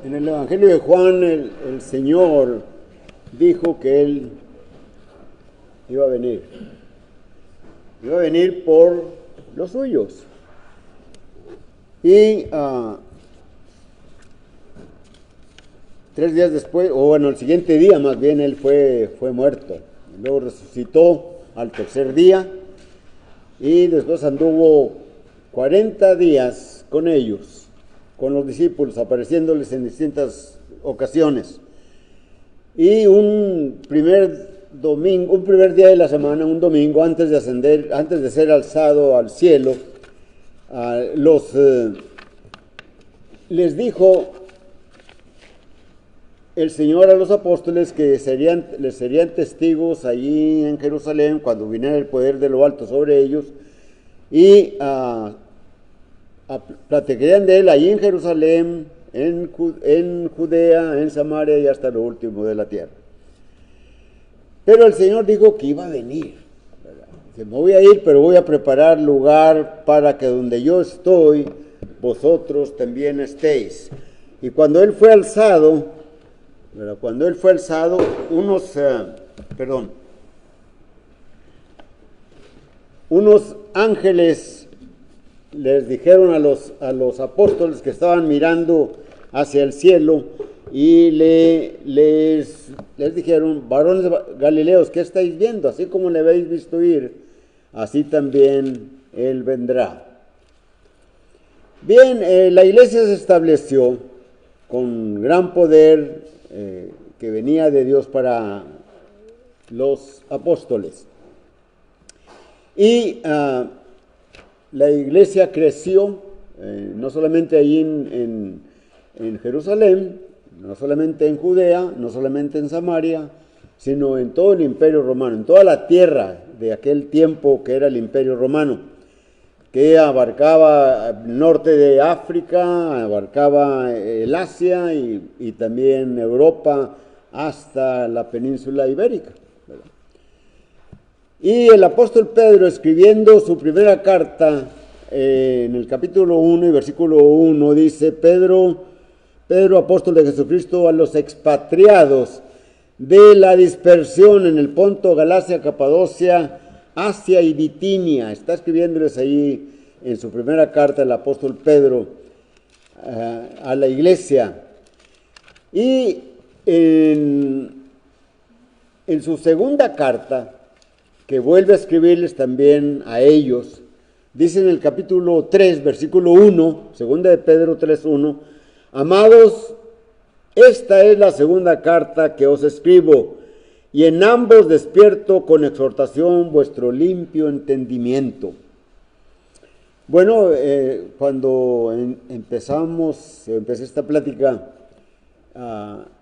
En el Evangelio de Juan, el Señor dijo que Él iba a venir. Iba a venir por los suyos. Y 3 días después, o bueno, el siguiente día más bien, Él fue muerto. Luego resucitó al tercer día y después anduvo 40 días con ellos, con los discípulos, apareciéndoles en distintas ocasiones. Y un primer día de la semana, un domingo, antes de ser alzado al cielo, les dijo el Señor a los apóstoles que les serían testigos allí en Jerusalén cuando viniera el poder de lo alto sobre ellos, y platicarían de Él allí en Jerusalén, en Judea, en Samaria y hasta lo último de la tierra. Pero el Señor dijo que iba a venir, ¿verdad? Dice, me voy a ir, pero voy a preparar lugar para que donde yo estoy, vosotros también estéis. Y cuando Él fue alzado, ¿verdad? Unos ángeles les dijeron a los apóstoles que estaban mirando hacia el cielo y les dijeron, varones galileos, ¿qué estáis viendo? Así como le habéis visto ir, así también Él vendrá. Bien, la iglesia se estableció con gran poder que venía de Dios para los apóstoles. Y la iglesia creció, no solamente allí en Jerusalén, no solamente en Judea, no solamente en Samaria, sino en todo el imperio romano, en toda la tierra de aquel tiempo que era el imperio romano, que abarcaba el norte de África, abarcaba el Asia y también Europa hasta la península ibérica, ¿verdad? Y el apóstol Pedro, escribiendo su primera carta, en el capítulo 1 y versículo 1, dice, Pedro, apóstol de Jesucristo, a los expatriados de la dispersión en el Ponto, Galacia, Capadocia, Asia y Bitinia. Está escribiéndoles ahí en su primera carta el apóstol Pedro a la iglesia. Y en su segunda carta, que vuelve a escribirles también a ellos, dice en el capítulo 3, versículo 1, segunda de Pedro 3:1, amados, esta es la segunda carta que os escribo, y en ambos despierto con exhortación vuestro limpio entendimiento. Bueno, cuando empecé esta plática,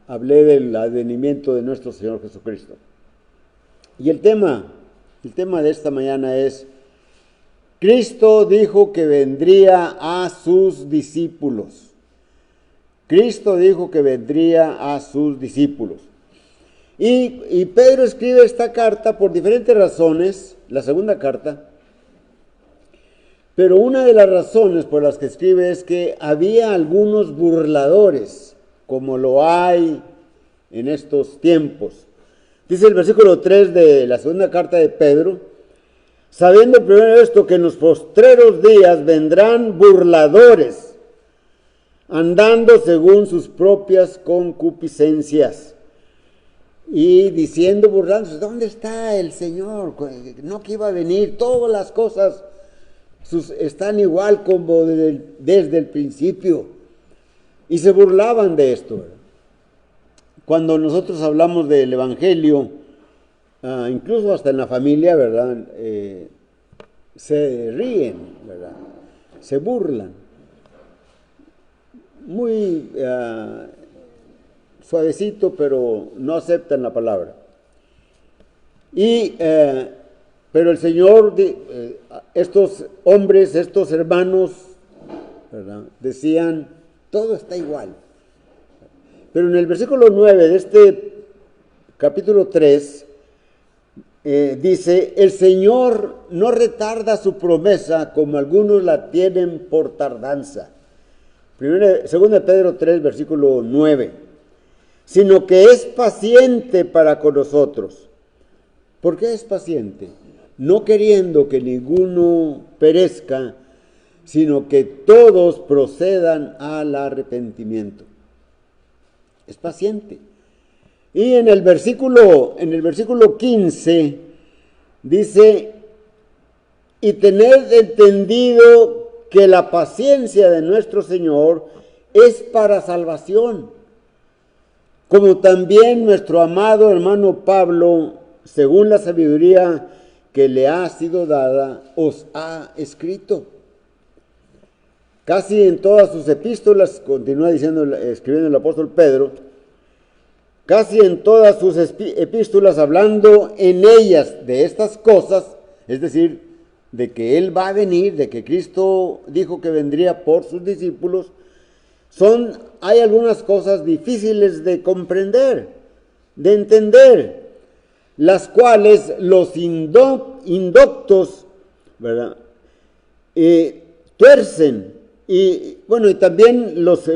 hablé del advenimiento de nuestro Señor Jesucristo. Y el tema de esta mañana es, Cristo dijo que vendría a sus discípulos. Cristo dijo que vendría a sus discípulos. Y Pedro escribe esta carta por diferentes razones, la segunda carta, pero una de las razones por las que escribe es que había algunos burladores, como lo hay en estos tiempos. Dice el versículo 3 de la segunda carta de Pedro, sabiendo primero esto, que en los postreros días vendrán burladores, andando según sus propias concupiscencias, y diciendo, burlándose, ¿dónde está el Señor? No que iba a venir, todas las cosas están igual como desde el principio. Y se burlaban de esto, ¿verdad? Cuando nosotros hablamos del Evangelio, incluso hasta en la familia, ¿verdad? Se ríen, ¿verdad? Se burlan. Muy suavecito, pero no aceptan la palabra. Pero el Señor, estos hombres, estos hermanos, ¿verdad? Decían, todo está igual. Pero en el versículo 9 de este capítulo 3, dice, el Señor no retarda su promesa como algunos la tienen por tardanza, Segunda de Pedro 3, versículo 9. Sino que es paciente para con nosotros. ¿Por qué es paciente? No queriendo que ninguno perezca, sino que todos procedan al arrepentimiento. Es paciente. Y en el versículo 15 dice, y tened entendido que la paciencia de nuestro Señor es para salvación, como también nuestro amado hermano Pablo, según la sabiduría que le ha sido dada, os ha escrito. Casi en todas sus epístolas, continúa escribiendo el apóstol Pedro, casi en todas sus epístolas, hablando en ellas de estas cosas, es decir, de que Él va a venir, de que Cristo dijo que vendría por sus discípulos, hay algunas cosas difíciles de comprender, de entender, las cuales los indoctos, ¿verdad?, tuercen, y bueno, y también los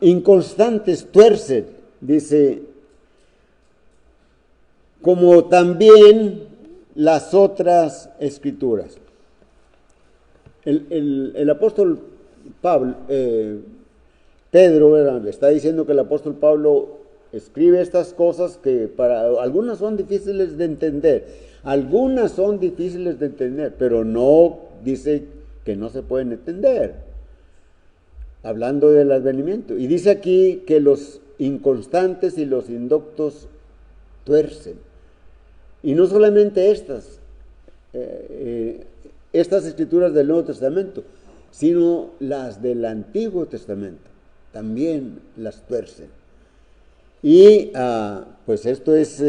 inconstantes tuercen, dice, como también las otras escrituras. El apóstol Pedro está diciendo que el apóstol Pablo escribe estas cosas que para algunas son difíciles de entender, pero no dice que no se pueden entender, hablando del advenimiento. Y dice aquí que los inconstantes y los indoctos tuercen. Y no solamente estas escrituras del Nuevo Testamento, sino las del Antiguo Testamento, también las tuercen. Y pues esto es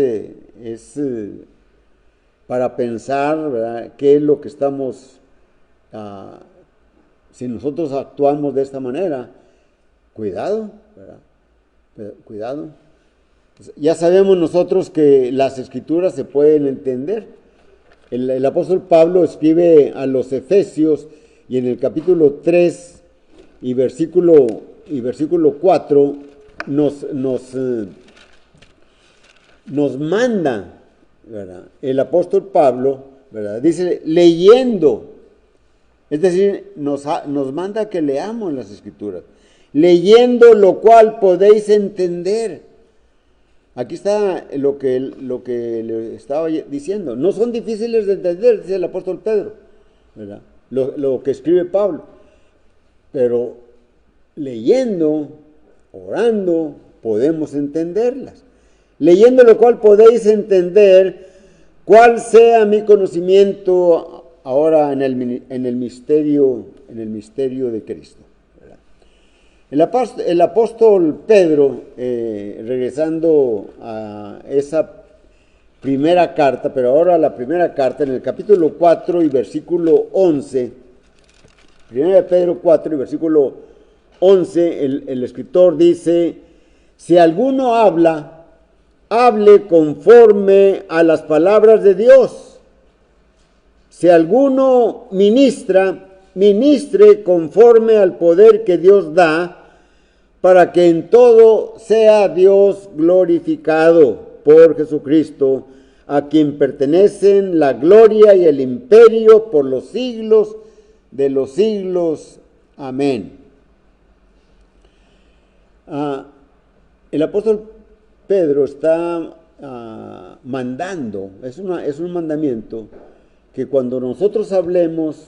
para pensar, ¿verdad?, qué es lo que estamos, si nosotros actuamos de esta manera, cuidado, ¿verdad? Cuidado. Ya sabemos nosotros que las escrituras se pueden entender. El apóstol Pablo escribe a los Efesios y en el capítulo 3 y versículo 4 nos manda, ¿verdad?, el apóstol Pablo, ¿verdad?, dice leyendo, es decir, nos manda que leamos las escrituras, leyendo lo cual podéis entender. Aquí está lo que le estaba diciendo. No son difíciles de entender, dice el apóstol Pedro, ¿verdad?, lo que escribe Pablo. Pero leyendo, orando, podemos entenderlas. Leyendo lo cual podéis entender cuál sea mi conocimiento ahora en el misterio de Cristo. El apóstol Pedro, regresando a esa primera carta, pero ahora la primera carta, en el capítulo 4 y versículo 11, 1 Pedro 4 y versículo 11, el escritor dice, si alguno habla, hable conforme a las palabras de Dios. Si alguno ministre conforme al poder que Dios da, para que en todo sea Dios glorificado por Jesucristo, a quien pertenecen la gloria y el imperio por los siglos de los siglos. Amén. El apóstol Pedro está mandando, es un mandamiento, que cuando nosotros hablemos,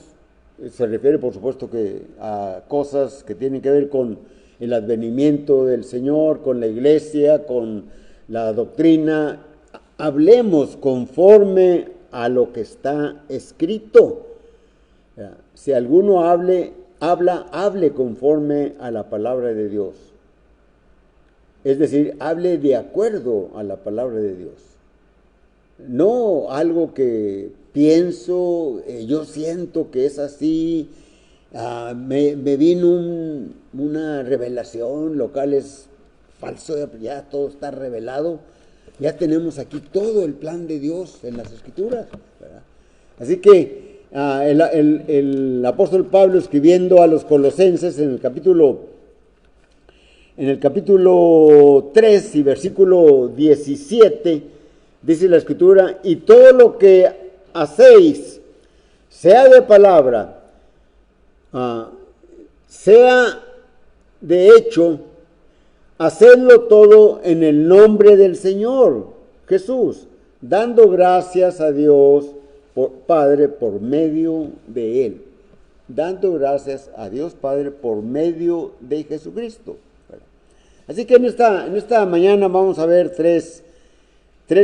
se refiere por supuesto que a cosas que tienen que ver con el advenimiento del Señor, con la iglesia, con la doctrina, hablemos conforme a lo que está escrito. Si alguno hable conforme a la palabra de Dios. Es decir, hable de acuerdo a la palabra de Dios. No algo que pienso, yo siento que es así, me vino una revelación, lo cual es falso, ya todo está revelado, ya tenemos aquí todo el plan de Dios en las Escrituras, ¿verdad? Así que el apóstol Pablo escribiendo a los colosenses en el capítulo 3 y versículo 17, dice la escritura: y todo lo que hacéis, sea de palabra, sea de hecho, hacedlo todo en el nombre del Señor Jesús, dando gracias a Dios Padre por medio de Él. Dando gracias a Dios Padre por medio de Jesucristo. Así que en esta mañana vamos a ver tres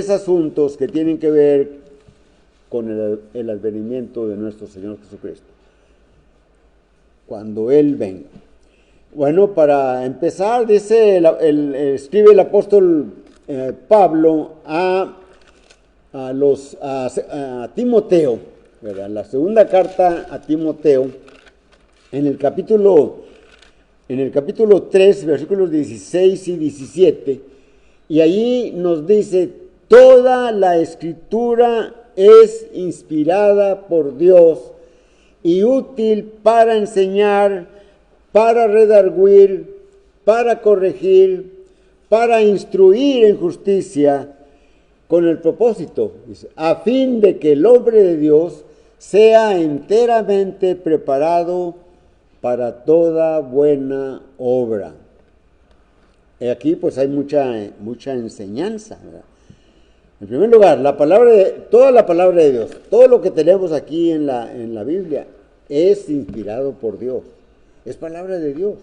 asuntos que tienen que ver con el advenimiento de nuestro Señor Jesucristo, cuando Él venga. Bueno, para empezar, escribe el apóstol Pablo a Timoteo, ¿verdad? La segunda carta a Timoteo, en el capítulo 3, versículos 16 y 17, y allí nos dice: toda la escritura es inspirada por Dios y útil para enseñar, para redarguir, para corregir, para instruir en justicia, con el propósito, dice, a fin de que el hombre de Dios sea enteramente preparado para toda buena obra. Y aquí pues hay mucha enseñanza, ¿verdad? En primer lugar, toda la palabra de Dios, todo lo que tenemos aquí en la Biblia es inspirado por Dios, es palabra de Dios.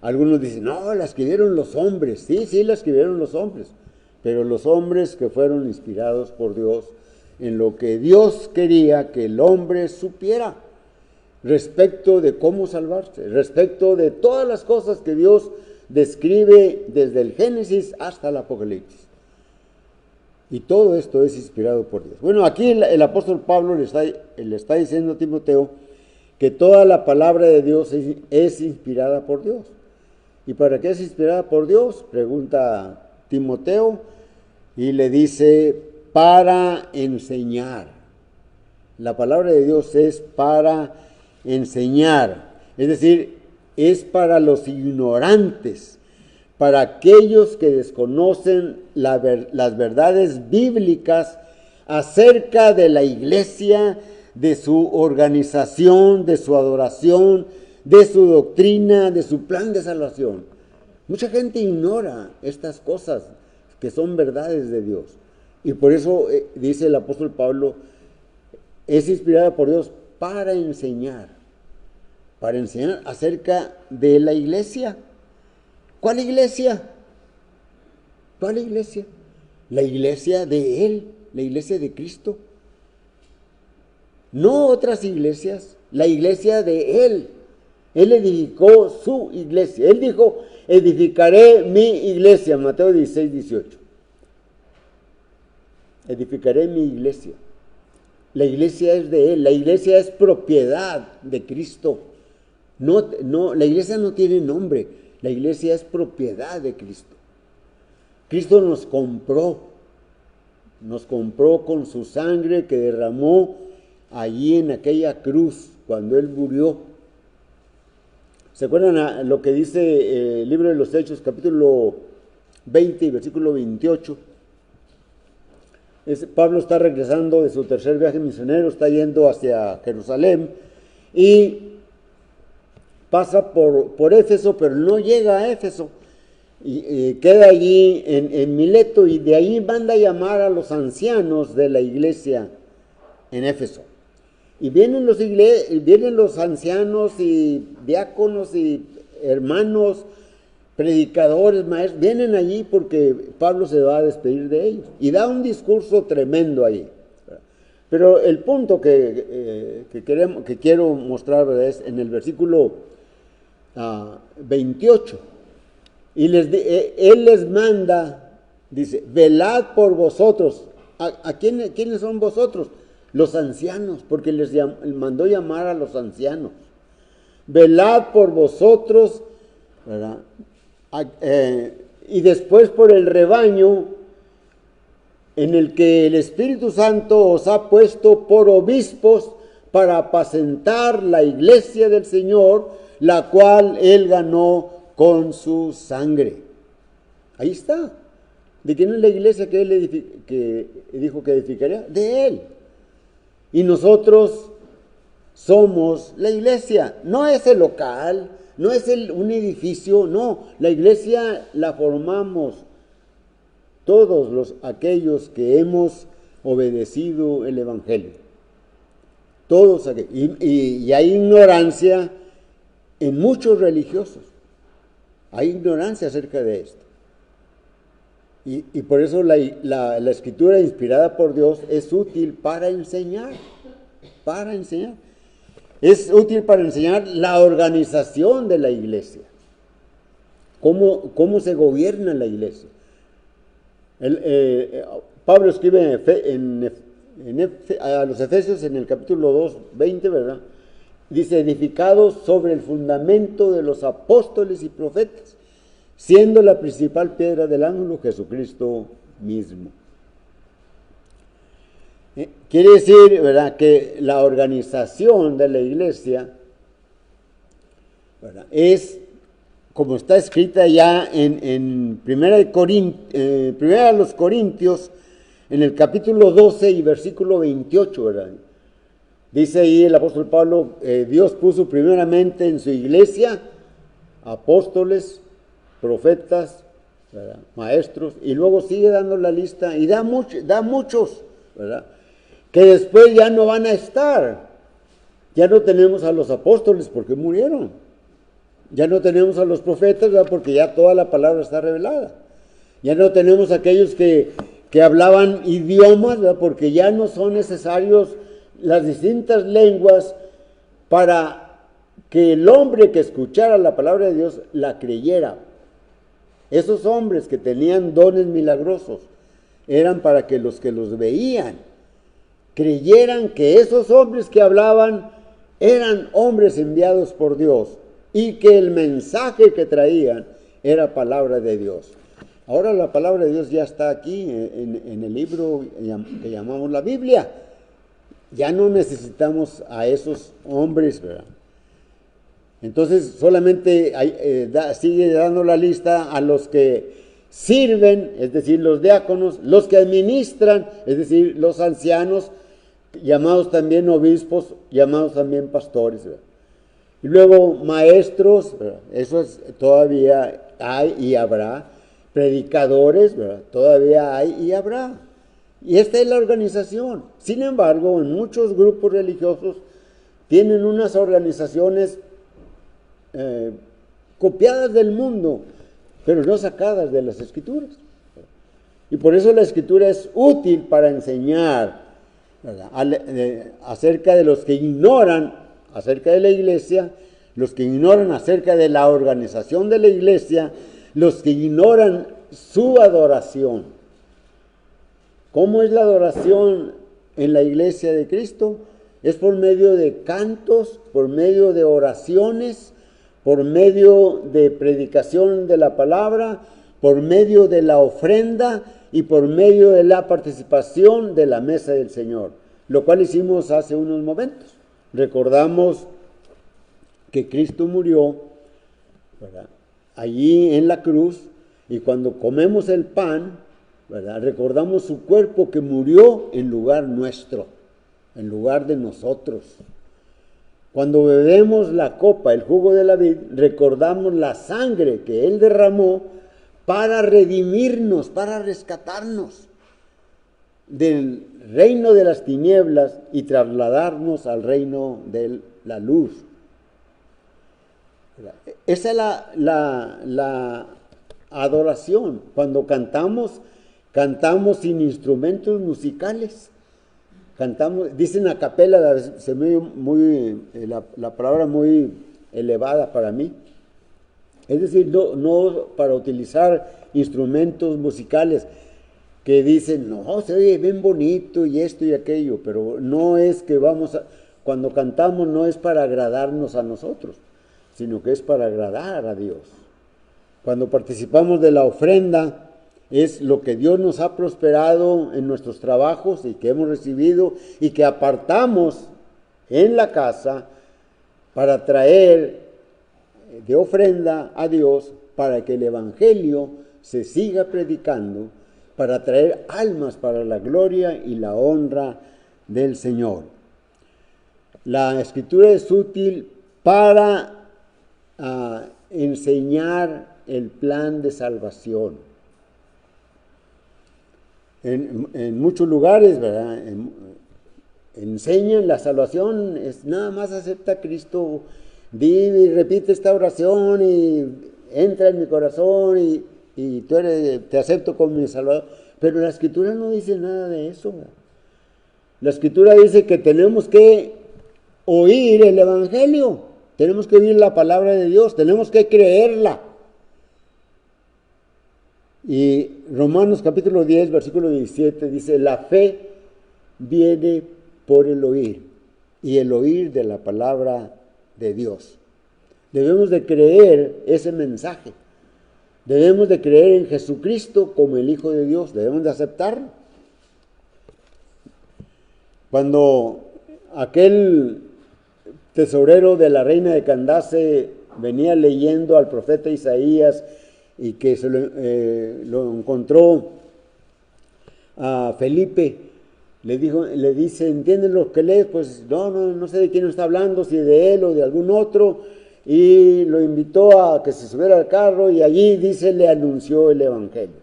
Algunos dicen: no, la escribieron los hombres. Sí, la escribieron los hombres, pero los hombres que fueron inspirados por Dios en lo que Dios quería que el hombre supiera respecto de cómo salvarse, respecto de todas las cosas que Dios describe desde el Génesis hasta el Apocalipsis. Y todo esto es inspirado por Dios. Bueno, aquí el apóstol Pablo le está diciendo a Timoteo que toda la palabra de Dios es inspirada por Dios. ¿Y para qué es inspirada por Dios?, pregunta Timoteo, y le dice: para enseñar. La palabra de Dios es para enseñar, es decir, es para los ignorantes, para aquellos que desconocen las verdades bíblicas acerca de la iglesia, de su organización, de su adoración, de su doctrina, de su plan de salvación. Mucha gente ignora estas cosas que son verdades de Dios. Y por eso dice el apóstol Pablo, es inspirada por Dios para enseñar acerca de la iglesia. ¿Cuál iglesia? ¿Cuál iglesia? La iglesia de Él, la iglesia de Cristo. No otras iglesias, la iglesia de Él. Él edificó su iglesia. Él dijo: edificaré mi iglesia, Mateo 16, 18. Edificaré mi iglesia. La iglesia es de Él, la iglesia es propiedad de Cristo. No, la iglesia no tiene nombre, la iglesia es propiedad de Cristo. Cristo nos compró con su sangre que derramó allí en aquella cruz cuando Él murió. ¿Se acuerdan a lo que dice el libro de los Hechos, capítulo 20 y versículo 28? Pablo está regresando de su tercer viaje misionero, está yendo hacia Jerusalén y pasa por Éfeso, pero no llega a Éfeso. Y queda allí en Mileto, y de ahí manda a llamar a los ancianos de la iglesia en Éfeso. Y vienen los ancianos y diáconos y hermanos, predicadores, maestros, vienen allí porque Pablo se va a despedir de ellos. Y da un discurso tremendo allí. Pero el punto que quiero mostrar, ¿verdad?, es en el versículo 28. Y Él les manda, dice: velad por vosotros. ¿A quiénes son vosotros? Los ancianos, porque les mandó llamar a los ancianos. Velad por vosotros, ¿verdad? Y después por el rebaño en el que el Espíritu Santo os ha puesto por obispos para apacentar la iglesia del Señor, la cual Él ganó con su sangre. Ahí está. ¿De quién es la iglesia que Él que dijo que edificaría? De Él. Y nosotros somos la iglesia. No es el local, no es un edificio, no. La iglesia la formamos todos aquellos que hemos obedecido el Evangelio. Todos aquellos. Y hay ignorancia en muchos religiosos. Hay ignorancia acerca de esto. Y por eso la escritura inspirada por Dios es útil para enseñar. Para enseñar. Es útil para enseñar la organización de la iglesia. Cómo se gobierna la iglesia. Pablo escribe a los Efesios en el capítulo 2, 20, ¿verdad? Dice, edificados sobre el fundamento de los apóstoles y profetas, siendo la principal piedra del ángulo Jesucristo mismo. Quiere decir, ¿verdad?, que la organización de la iglesia, ¿verdad?, es como está escrita ya en Primera de los Corintios, en el capítulo 12 y versículo 28, ¿verdad? Dice ahí el apóstol Pablo, Dios puso primeramente en su iglesia apóstoles, profetas, ¿verdad?, maestros, y luego sigue dando la lista, y da muchos, ¿verdad?, que después ya no van a estar. Ya no tenemos a los apóstoles porque murieron. Ya no tenemos a los profetas, ¿verdad?, porque ya toda la palabra está revelada. Ya no tenemos a aquellos que hablaban idiomas, ¿verdad?, porque ya no son necesarios las distintas lenguas para que el hombre que escuchara la palabra de Dios la creyera. Esos hombres que tenían dones milagrosos eran para que los veían creyeran que esos hombres que hablaban eran hombres enviados por Dios y que el mensaje que traían era palabra de Dios. Ahora la palabra de Dios ya está aquí en el libro que llamamos la Biblia. Ya no necesitamos a esos hombres, ¿verdad? Entonces solamente sigue dando la lista a los que sirven, es decir, los diáconos, los que administran, es decir, los ancianos, llamados también obispos, llamados también pastores, ¿verdad? Y luego maestros, ¿verdad?, eso todavía hay y habrá. Predicadores, ¿verdad?, todavía hay y habrá. Y esta es la organización. Sin embargo, en muchos grupos religiosos tienen unas organizaciones copiadas del mundo, pero no sacadas de las Escrituras. Y por eso la Escritura es útil para enseñar, ¿verdad?, acerca de los que ignoran acerca de la iglesia, los que ignoran acerca de la organización de la iglesia, los que ignoran su adoración. ¿Cómo es la adoración en la iglesia de Cristo? Es por medio de cantos, por medio de oraciones, por medio de predicación de la palabra, por medio de la ofrenda y por medio de la participación de la mesa del Señor, lo cual hicimos hace unos momentos. Recordamos que Cristo murió, ¿verdad?, allí en la cruz, y cuando comemos el pan, ¿verdad?, recordamos su cuerpo que murió en lugar nuestro, en lugar de nosotros. Cuando bebemos la copa, el jugo de la vid, recordamos la sangre que Él derramó para redimirnos, para rescatarnos del reino de las tinieblas y trasladarnos al reino de la luz. Esa es la adoración. Cuando cantamos sin instrumentos musicales. Cantamos, dicen a capela, se me muy la palabra muy elevada para mí. Es decir, no para utilizar instrumentos musicales que dicen, no, se oye bien bonito y esto y aquello, pero no es que cuando cantamos no es para agradarnos a nosotros, sino que es para agradar a Dios. Cuando participamos de la ofrenda, es lo que Dios nos ha prosperado en nuestros trabajos y que hemos recibido y que apartamos en la casa para traer de ofrenda a Dios, para que el Evangelio se siga predicando, para traer almas para la gloria y la honra del Señor. La Escritura es útil para enseñar el plan de salvación. En muchos lugares, ¿verdad?, enseñan la salvación, es nada más acepta a Cristo, di y repite esta oración y entra en mi corazón y te acepto como mi Salvador. Pero la Escritura no dice nada de eso, ¿verdad? La Escritura dice que tenemos que oír el Evangelio, tenemos que oír la palabra de Dios, tenemos que creerla. Y Romanos capítulo 10, versículo 17 dice, la fe viene por el oír, y el oír de la palabra de Dios. Debemos de creer ese mensaje. Debemos de creer en Jesucristo como el Hijo de Dios. Debemos de aceptarlo. Cuando aquel tesorero de la reina de Candace venía leyendo al profeta Isaías y que lo encontró a Felipe, le dice, ¿entiendes lo que lees? Pues no sé de quién está hablando, si de él o de algún otro, y lo invitó a que se subiera al carro y allí, dice, le anunció el Evangelio,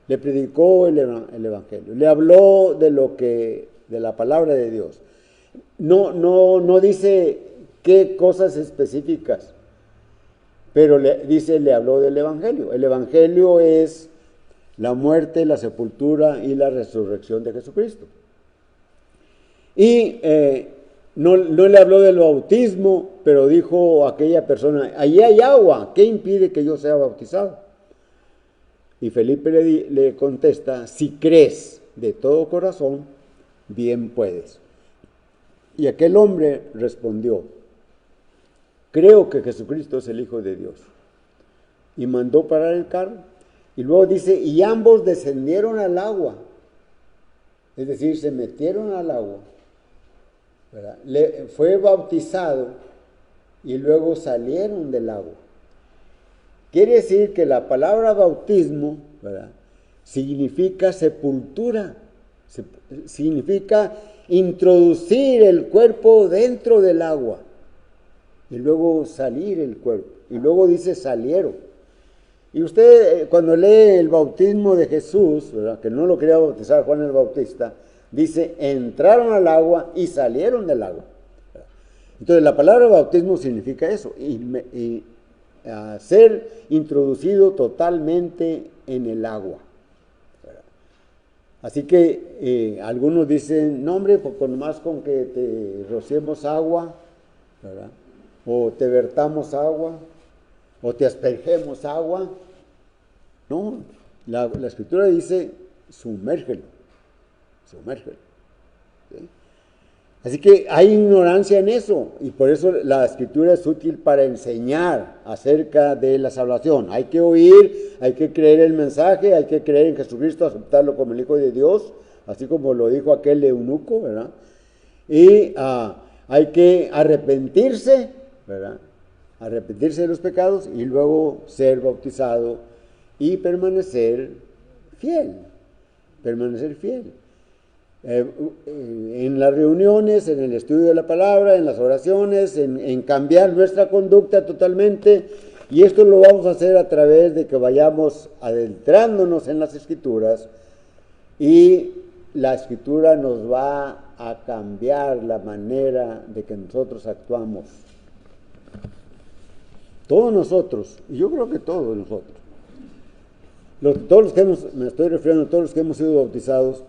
le predicó el Evangelio, le habló de la palabra de Dios. No dice qué cosas específicas, pero le habló del Evangelio. El Evangelio es la muerte, la sepultura y la resurrección de Jesucristo. Y no le habló del bautismo, pero dijo a aquella persona, allí hay agua, ¿qué impide que yo sea bautizado? Y Felipe le contesta, si crees de todo corazón, bien puedes. Y aquel hombre respondió, creo que Jesucristo es el Hijo de Dios. Y mandó parar el carro. Y luego dice, y ambos descendieron al agua. Es decir, se metieron al agua, ¿verdad? Fue bautizado y luego salieron del agua. Quiere decir que la palabra bautismo, ¿verdad?, significa sepultura, significa introducir el cuerpo dentro del agua y luego salir el cuerpo. Y luego dice salieron. Y usted cuando lee el bautismo de Jesús, ¿verdad?, que no lo quería bautizar Juan el Bautista, dice entraron al agua y salieron del agua. Entonces la palabra bautismo significa eso, y ser introducido totalmente en el agua. Así que algunos dicen, no hombre, pues nomás con que te rociemos agua, ¿verdad?, o te vertamos agua, o te aspergemos agua. No, la Escritura dice, sumérgelo. ¿Sí? Así que hay ignorancia en eso, y por eso la Escritura es útil para enseñar acerca de la salvación. Hay que oír, hay que creer el mensaje, hay que creer en Jesucristo, aceptarlo como el Hijo de Dios, así como lo dijo aquel eunuco, ¿verdad? Y hay que arrepentirse, ¿verdad?, arrepentirse de los pecados y luego ser bautizado y permanecer fiel. En las reuniones, en el estudio de la palabra, en las oraciones, en cambiar nuestra conducta totalmente, y esto lo vamos a hacer a través de que vayamos adentrándonos en las Escrituras, y la Escritura nos va a cambiar la manera de que nosotros actuamos. Todos nosotros, y yo creo que todos nosotros, todos los que me estoy refiriendo a todos los que hemos sido bautizados,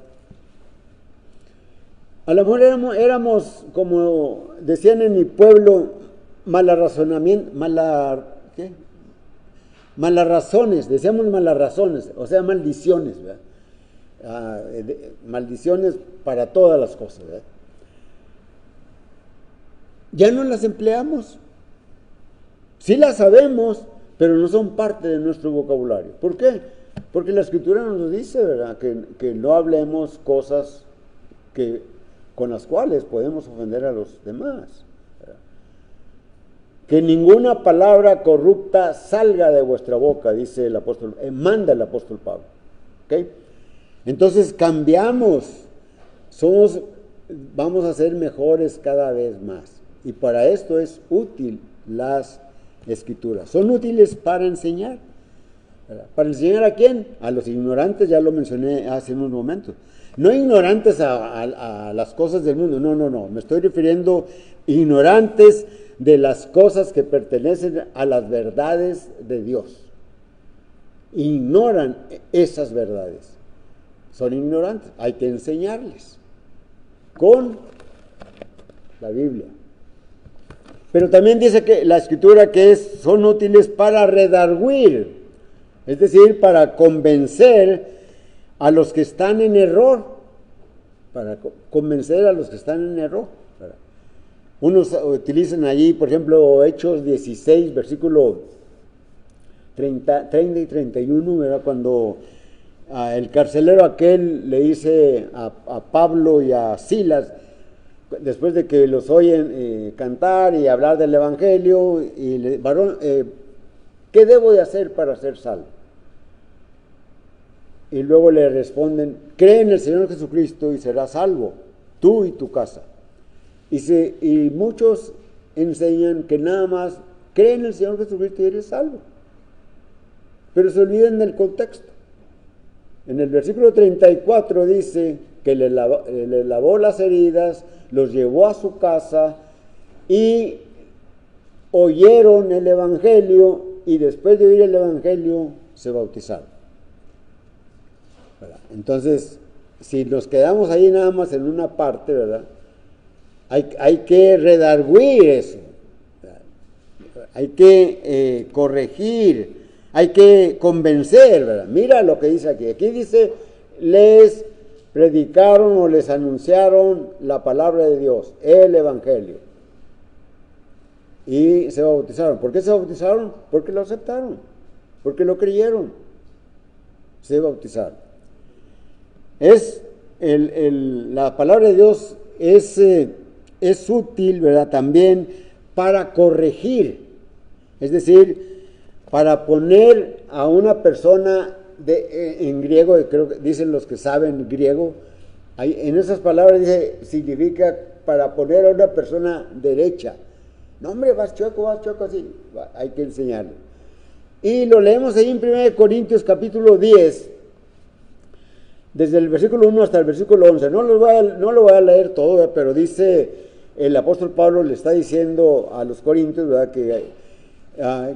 a lo mejor éramos, como decían en mi pueblo, malas razones, decíamos malas razones, o sea, maldiciones, ¿verdad? Maldiciones para todas las cosas, ¿verdad? Ya no las empleamos. Sí las sabemos, pero no son parte de nuestro vocabulario. ¿Por qué? Porque la Escritura nos dice, ¿verdad?, que no hablemos cosas con las cuales podemos ofender a los demás, ¿verdad? Que ninguna palabra corrupta salga de vuestra boca, dice el apóstol, manda el apóstol Pablo. ¿Ok? Entonces cambiamos, vamos a ser mejores cada vez más. Y para esto es útil las Escrituras. Son útiles para enseñar. ¿Verdad? ¿Para enseñar a quién? A los ignorantes, ya lo mencioné hace unos momentos. No ignorantes a las cosas del mundo, no. Me estoy refiriendo ignorantes de las cosas que pertenecen a las verdades de Dios. Ignoran esas verdades. Son ignorantes. Hay que enseñarles con la Biblia. Pero también dice que la Escritura que son útiles para redarguir, es decir, para convencer a los que están en error, para convencer a los que están en error. ¿Verdad? Unos utilizan allí, por ejemplo, Hechos 16, versículo 30 y 31, ¿verdad? Cuando el carcelero aquel le dice a Pablo y a Silas, después de que los oyen cantar y hablar del Evangelio, y varón, ¿qué debo de hacer para ser salvo? Y luego le responden, cree en el Señor Jesucristo y serás salvo, tú y tu casa. Y muchos enseñan que nada más cree en el Señor Jesucristo y eres salvo. Pero se olvidan del contexto. En el versículo 34 dice que le lavó las heridas, los llevó a su casa y oyeron el Evangelio, y después de oír el Evangelio se bautizaron. ¿Verdad? Entonces, si nos quedamos ahí nada más en una parte, ¿verdad?, hay que redarguir eso, ¿verdad? Hay que corregir, hay que convencer, ¿verdad? Mira lo que dice aquí. Aquí dice, les predicaron o les anunciaron la palabra de Dios, el Evangelio. Y se bautizaron. ¿Por qué se bautizaron? Porque lo aceptaron, porque lo creyeron. Se bautizaron. La palabra de Dios es útil, ¿verdad?, también para corregir. Es decir, para poner a una persona en griego, creo que dicen los que saben griego, en esas palabras significa para poner a una persona derecha. No, hombre, vas chueco, así. Hay que enseñarle. Y lo leemos ahí en 1 Corintios capítulo 10, desde el versículo 1 hasta el versículo 11. No lo voy a leer todo, ¿verdad?, pero dice, el apóstol Pablo le está diciendo a los corintios, ¿verdad?,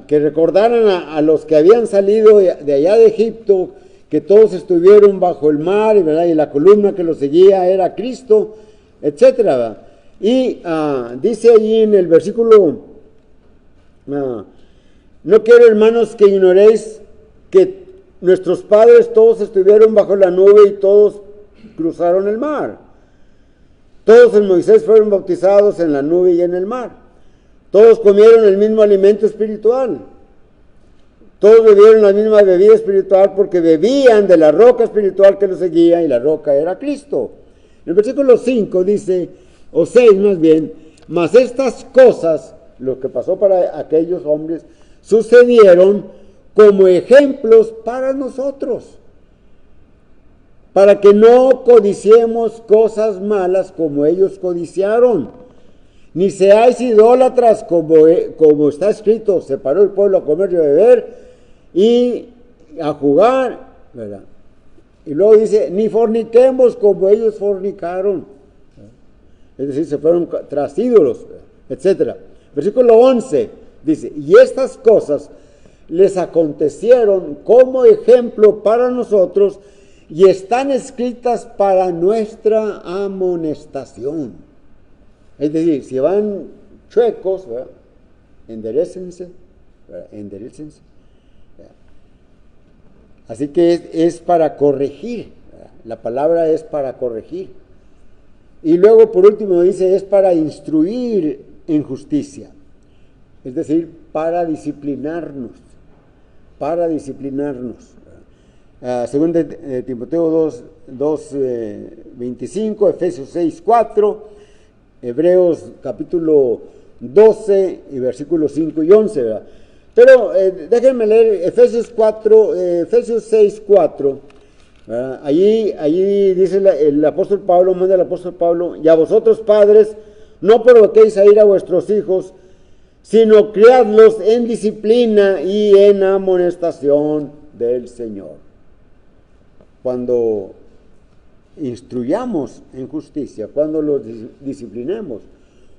que recordaran a los que habían salido de allá de Egipto, que todos estuvieron bajo el mar, ¿verdad?, y la columna que los seguía era Cristo, etcétera, ¿verdad? Y dice allí en el versículo, no quiero, hermanos, que ignoréis que nuestros padres todos estuvieron bajo la nube y todos cruzaron el mar. Todos en Moisés fueron bautizados en la nube y en el mar. Todos comieron el mismo alimento espiritual. Todos bebieron la misma bebida espiritual porque bebían de la roca espiritual que los seguía, y la roca era Cristo. En el versículo 5 dice, o 6 más bien, mas estas cosas, lo que pasó para aquellos hombres, sucedieron como ejemplos para nosotros, para que no codiciemos cosas malas como ellos codiciaron, ni seáis idólatras como está escrito, se paró el pueblo a comer y a beber y a jugar, ¿verdad? Y luego dice, ni forniquemos como ellos fornicaron, es decir, se fueron tras ídolos, etc. Versículo 11 dice, y estas cosas les acontecieron como ejemplo para nosotros y están escritas para nuestra amonestación. Es decir, si van chuecos, ¿verdad?, enderécense, ¿verdad?, enderécense, ¿verdad? Así que es para corregir, ¿verdad? La palabra es para corregir. Y luego, por último, dice, es para instruir en justicia. Es decir, para disciplinarnos, ¿verdad? Según de Timoteo 25, Efesios 6, 4, Hebreos capítulo 12 y versículos 5 y 11, ¿verdad? Pero déjenme leer Efesios 6, 4. Allí dice el apóstol Pablo, manda el apóstol Pablo: y a vosotros padres, no provoquéis a ir a vuestros hijos, sino criadlos en disciplina y en amonestación del Señor. Cuando instruyamos en justicia, cuando los disciplinemos,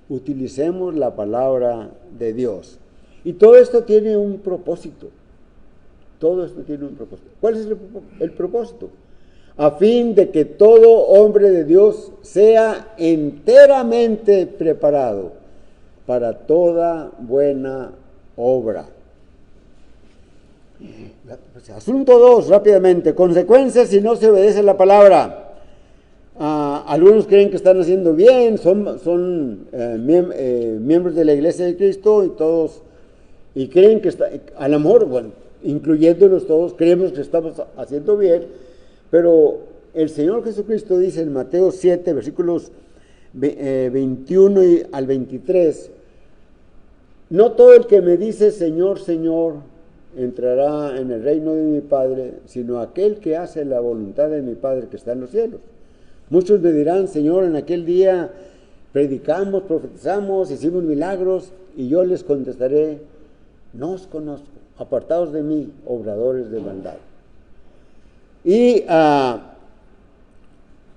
utilicemos la palabra de Dios. Y todo esto tiene un propósito. Todo esto tiene un propósito. ¿Cuál es el propósito? A fin de que todo hombre de Dios sea enteramente preparado para toda buena obra. Asunto 2, rápidamente. Consecuencias si no se obedece la palabra. Algunos creen que están haciendo bien, son miembros de la Iglesia de Cristo y creen que a lo mejor, bueno, incluyéndonos todos, creemos que estamos haciendo bien, pero el Señor Jesucristo dice en Mateo 7, versículos 21 al 23, no todo el que me dice Señor, Señor, entrará en el reino de mi Padre, sino aquel que hace la voluntad de mi Padre que está en los cielos. Muchos me dirán, Señor, en aquel día predicamos, profetizamos, hicimos milagros, y yo les contestaré, no os conozco, apartados de mí, obradores de maldad. Y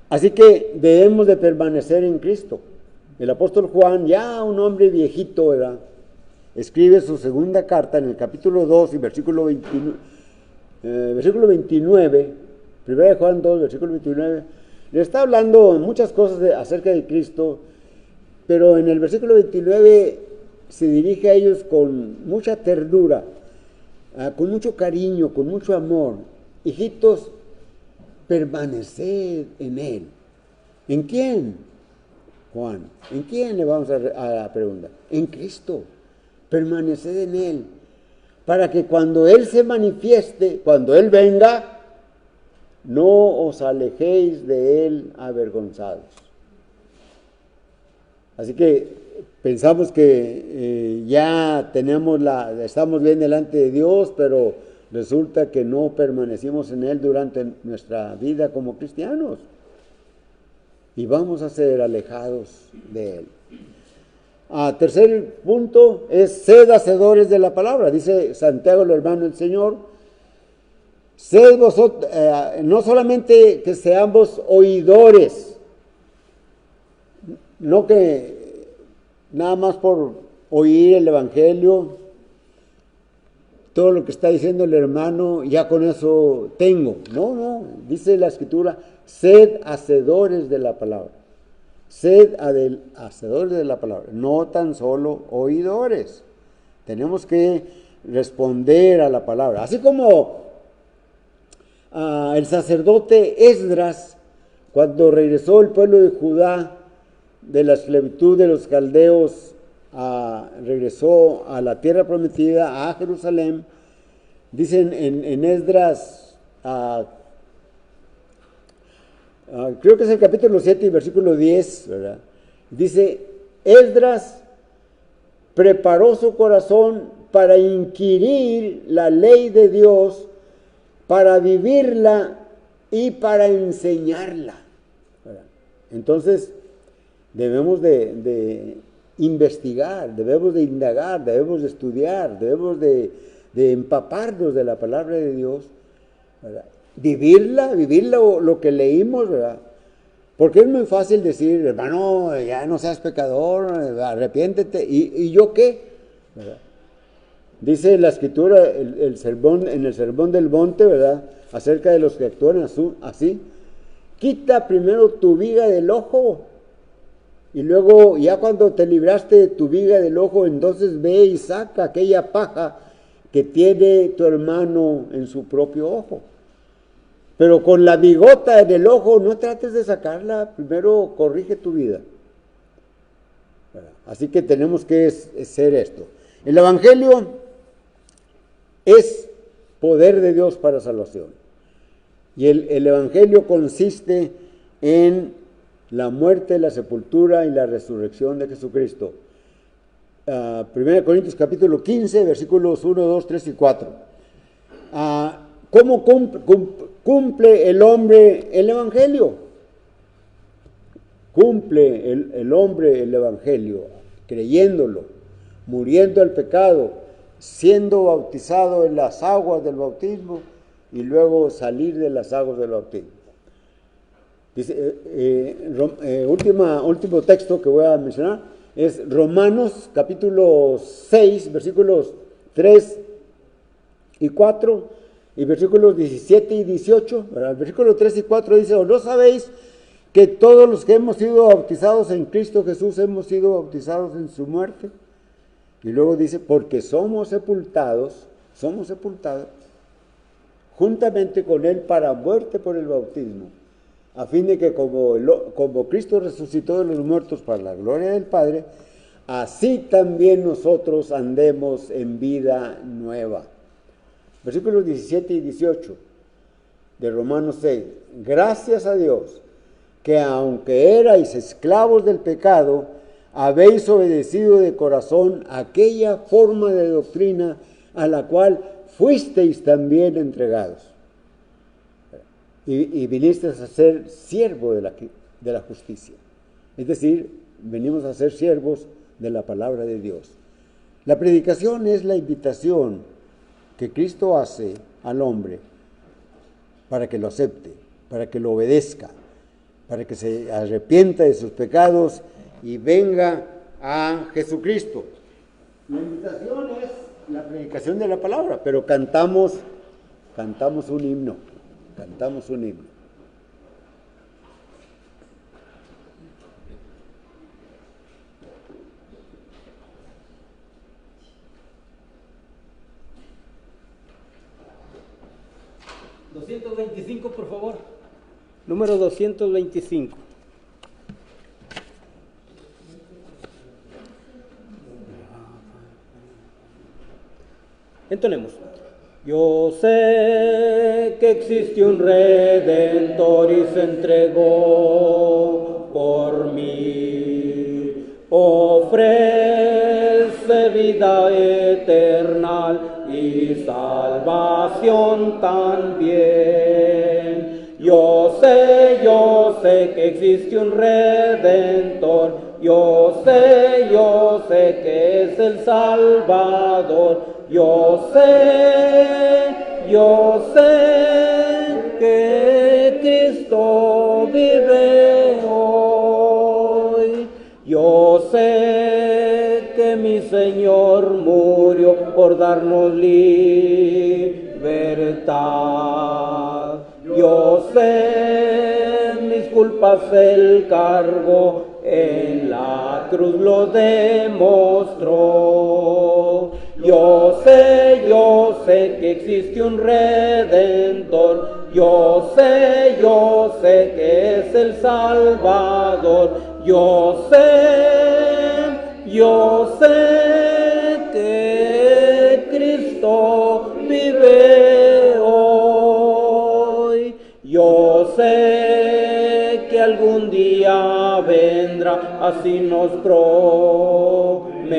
así que debemos de permanecer en Cristo. El apóstol Juan, ya un hombre viejito, ¿verdad?, escribe su segunda carta en el capítulo 2 y versículo 29, 1 Juan 2, versículo 29, le está hablando muchas cosas acerca de Cristo, pero en el versículo 29 se dirige a ellos con mucha ternura, con mucho cariño, con mucho amor. Hijitos, permaneced en Él. ¿En quién, Juan? ¿En quién le vamos a preguntar? En Cristo. Permaneced en Él, para que cuando Él se manifieste, cuando Él venga, no os alejéis de Él avergonzados. Así que pensamos que ya estamos bien delante de Dios, pero resulta que no permanecimos en Él durante nuestra vida como cristianos. Y vamos a ser alejados de Él. Tercer punto es: sed hacedores de la palabra. Dice Santiago, el hermano del Señor, sed vosotros, no solamente que seamos oidores, no que nada más por oír el Evangelio, todo lo que está diciendo el hermano, ya con eso tengo. No, dice la Escritura, sed hacedores de la palabra. Sed hacedores de la palabra, no tan solo oidores. Tenemos que responder a la palabra. Así como el sacerdote Esdras, cuando regresó el pueblo de Judá de la esclavitud de los caldeos, regresó a la tierra prometida, a Jerusalén. Dicen en Esdras, creo que es el capítulo 7 y versículo 10, ¿verdad? Dice, Esdras preparó su corazón para inquirir la ley de Dios, para vivirla y para enseñarla, ¿verdad? Entonces, debemos de investigar, debemos de indagar, debemos de estudiar, debemos de empaparnos de la palabra de Dios, ¿verdad? Vivir lo que leímos, ¿verdad? Porque es muy fácil decir, hermano, ya no seas pecador, arrepiéntete, ¿y yo qué? ¿Verdad? Dice la Escritura, en el sermón del monte, ¿verdad?, acerca de los que actúan así, quita primero tu viga del ojo, y luego ya cuando te libraste de tu viga del ojo, entonces ve y saca aquella paja que tiene tu hermano en su propio ojo. Pero con la bigota en el ojo no trates de sacarla, primero corrige tu vida. Así que tenemos que hacer esto. El Evangelio es poder de Dios para salvación. Y el Evangelio consiste en la muerte, la sepultura y la resurrección de Jesucristo. 1 Corintios capítulo 15, versículos 1, 2, 3 y 4. ¿Cómo cumple el hombre el Evangelio? Cumple el hombre el Evangelio, creyéndolo, muriendo al pecado, siendo bautizado en las aguas del bautismo y luego salir de las aguas del bautismo. Dice, último texto que voy a mencionar es Romanos capítulo 6, versículos 3 y 4 y versículos 17 y 18. El versículo 3 y 4 dice: ¿o no sabéis que todos los que hemos sido bautizados en Cristo Jesús hemos sido bautizados en su muerte? Y luego dice: porque somos sepultados juntamente con él para muerte por el bautismo, a fin de que como Cristo resucitó de los muertos para la gloria del Padre, así también nosotros andemos en vida nueva. Versículos 17 y 18 de Romanos 6. Gracias a Dios, que aunque erais esclavos del pecado, habéis obedecido de corazón aquella forma de doctrina a la cual fuisteis también entregados. Y vinisteis a ser siervo de la justicia. Es decir, venimos a ser siervos de la palabra de Dios. La predicación es la invitación que Cristo hace al hombre para que lo acepte, para que lo obedezca, para que se arrepienta de sus pecados y venga a Jesucristo. La invitación es la predicación de la palabra, pero cantamos un himno. Cantamos un himno. ¿225, por favor? Número 225. Entonemos. Yo sé que existe un Redentor y se entregó por mí. Ofrece vida eterna y salvación también. Yo sé que existe un Redentor. Yo sé que es el Salvador. Yo sé que Cristo vive hoy. Yo sé que mi Señor murió por darnos libertad. Yo sé mis culpas Él cargó, en la cruz lo demostró. Yo sé que existe un Redentor. Yo sé que es el Salvador. Yo sé que Cristo vive hoy. Yo sé que algún día vendrá, así nos prometió.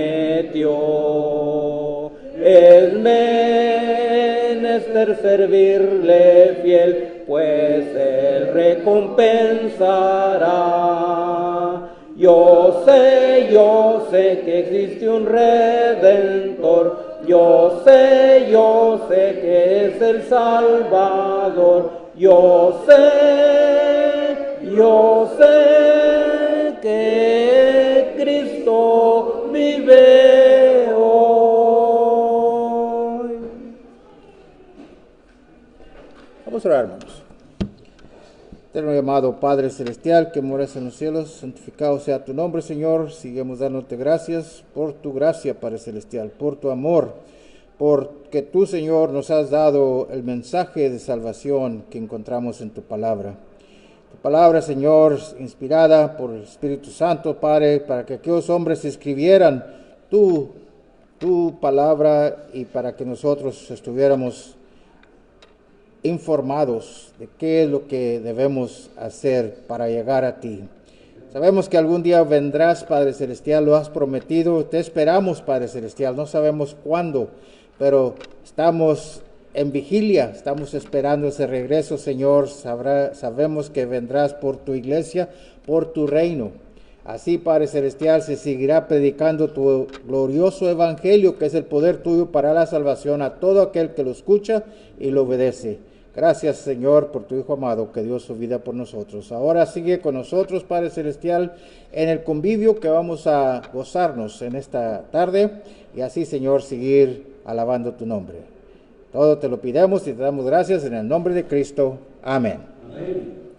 Es menester servirle fiel, pues Él recompensará. Yo sé que existe un Redentor. Yo sé que es el Salvador. Yo sé que Cristo vive hoy. Vamos a orar, hermanos. Eterno y amado Padre Celestial, que moras en los cielos, santificado sea tu nombre, Señor. Sigamos dándote gracias por tu gracia, Padre Celestial, por tu amor, porque tú, Señor, nos has dado el mensaje de salvación que encontramos en tu palabra. Tu palabra, Señor, inspirada por el Espíritu Santo, Padre, para que aquellos hombres escribieran tu palabra y para que nosotros estuviéramos informados de qué es lo que debemos hacer para llegar a ti. Sabemos que algún día vendrás, Padre Celestial, lo has prometido, te esperamos, Padre Celestial, no sabemos cuándo, pero estamos en vigilia, estamos esperando ese regreso, Señor. Sabemos que vendrás por tu iglesia, por tu reino. Así, Padre Celestial, se seguirá predicando tu glorioso evangelio, que es el poder tuyo para la salvación a todo aquel que lo escucha y lo obedece. Gracias, Señor, por tu Hijo amado, que dio su vida por nosotros. Ahora sigue con nosotros, Padre Celestial, en el convivio que vamos a gozarnos en esta tarde, y así, Señor, seguir alabando tu nombre. Todo te lo pidamos y te damos gracias en el nombre de Cristo. Amén. Amén.